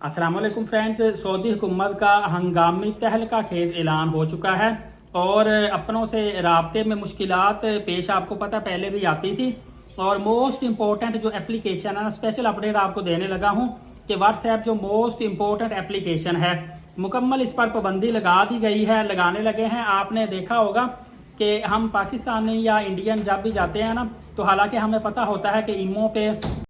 अस्सलाम वालेकुम friends, Saudi हुकूमत का हंगामी तहलका खेज ऐलान हो चुका है और अपनों से राब्ते में मुश्किलात पेश आपको पता पहले भी आती थी। और मोस्ट इम्पोर्टेंट जो एप्लीकेशन है ना, स्पेशल अपडेट आपको देने लगा हूँ कि व्हाट्सएप जो मोस्ट इम्पोर्टेंट एप्लीकेशन है, मुकम्मल इस पर पाबंदी लगा दी गई है, लगाने लगे हैं। आपने देखा होगा कि हम पाकिस्तानी या इंडियन जब भी जाते हैं ना, तो हालांकि हमें पता होता है कि ईमो पे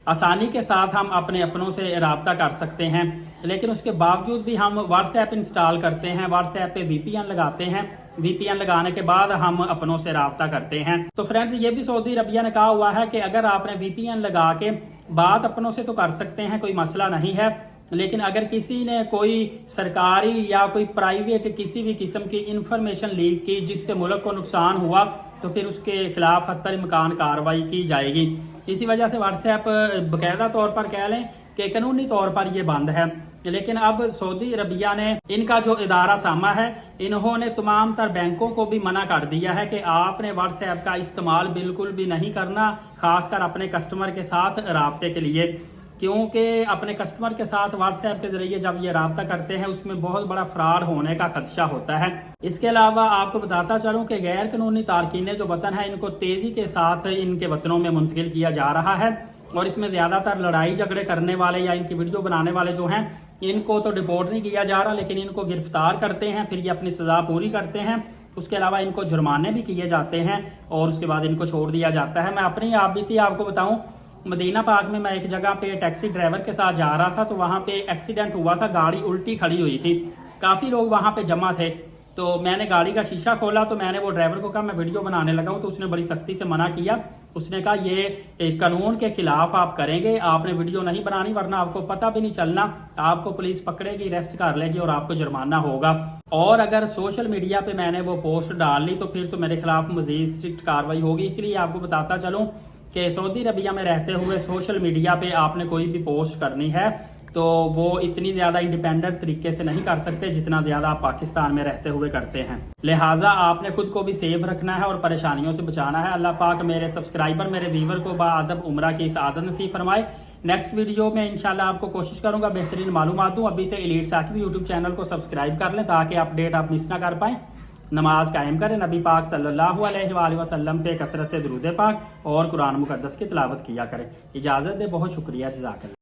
आसानी के साथ हम अपने अपनों से राब्ता कर सकते हैं, लेकिन उसके बावजूद भी हम व्हाट्सएप इंस्टॉल करते हैं, व्हाट्सएप पे वीपीएन लगाते हैं। वीपीएन लगाने के बाद हम अपनों से राब्ता करते हैं। तो फ्रेंड्स, ये भी सऊदी अरबिया ने कहा हुआ है कि अगर आपने वीपीएन लगा के बात अपनों से तो कर सकते हैं, कोई मसला नहीं है, लेकिन अगर किसी ने कोई सरकारी या कोई प्राइवेट किसी भी किस्म की इंफॉर्मेशन लीक की जिससे मुल्क को नुकसान हुआ, तो फिर उसके खिलाफ हत्तर इम्कान कार्रवाई की जाएगी। इसी वजह से व्हाट्सएप बाकायदा तौर पर कह लें कि कानूनी तौर पर ये बंद है। लेकिन अब सऊदी अरबिया ने, इनका जो इदारा सामा है, इन्होंने तमाम तर बैंकों को भी मना कर दिया है कि आपने व्हाट्सएप का इस्तेमाल बिल्कुल भी नहीं करना, खासकर अपने कस्टमर के साथ राब्ते के लिए, क्योंकि अपने कस्टमर के साथ व्हाट्सएप के जरिए जब ये राब्ता करते हैं उसमें बहुत बड़ा फ्रॉड होने का खदशा होता है। इसके अलावा आपको बताता चलूं कि गैर कानूनी तारकीन जो वतन है, इनको तेजी के साथ इनके वतनों में मुंतकिल किया जा रहा है और इसमें ज्यादातर लड़ाई झगड़े करने वाले या इनकी वीडियो बनाने वाले जो हैं, इनको तो डिपोर्ट नहीं किया जा रहा, लेकिन इनको गिरफ्तार करते हैं, फिर ये अपनी सजा पूरी करते हैं। उसके अलावा इनको जुर्माने भी किए जाते हैं और उसके बाद इनको छोड़ दिया जाता है। मैं अपनी आप बीती आपको बताऊं, मदीना पाक में मैं एक जगह पे टैक्सी ड्राइवर के साथ जा रहा था, तो वहां पे एक्सीडेंट हुआ था, गाड़ी उल्टी खड़ी हुई थी, काफी लोग वहां पे जमा थे। तो मैंने गाड़ी का शीशा खोला, तो मैंने वो ड्राइवर को कहा मैं वीडियो बनाने लगा हूं, तो उसने बड़ी सख्ती से मना किया। उसने कहा ये कानून के खिलाफ आप करेंगे, आपने वीडियो नहीं बनानी, वरना आपको पता भी नहीं चलना, आपको पुलिस पकड़ेगी, अरेस्ट कर लेगी और आपको जुर्माना होगा। और अगर सोशल मीडिया पे मैंने वो पोस्ट डाल ली तो फिर तो मेरे खिलाफ मजीद स्ट्रिक्ट कार्रवाई होगी। इसलिए आपको बताता चलूं कि सऊदी अरबिया में रहते हुए सोशल मीडिया पे आपने कोई भी पोस्ट करनी है तो वो इतनी ज्यादा इंडिपेंडेंट तरीके से नहीं कर सकते जितना ज्यादा आप पाकिस्तान में रहते हुए करते हैं। लिहाजा आपने खुद को भी सेफ रखना है और परेशानियों से बचाना है। अल्लाह पाक मेरे सब्सक्राइबर, मेरे व्यूवर को बाअदब उम्रा की सआदत नसीब फरमाए। नेक्स्ट वीडियो में इंशाल्लाह आपको कोशिश करूंगा बेहतरीन मालूमात दूं। अभी से एलीट साकिब यूट्यूब चैनल को सब्सक्राइब कर लें ताकि अपडेट आप मिस ना कर पाएं। नमाज कायम करें, नबी पाक सल्लल्लाहु अलैहि वसल्लम पे कसरत से दुरूद पाक और कुरान मुकद्दस की तिलावत किया करें। इजाजत दे, बहुत शुक्रिया, जज़ाकल्लाह।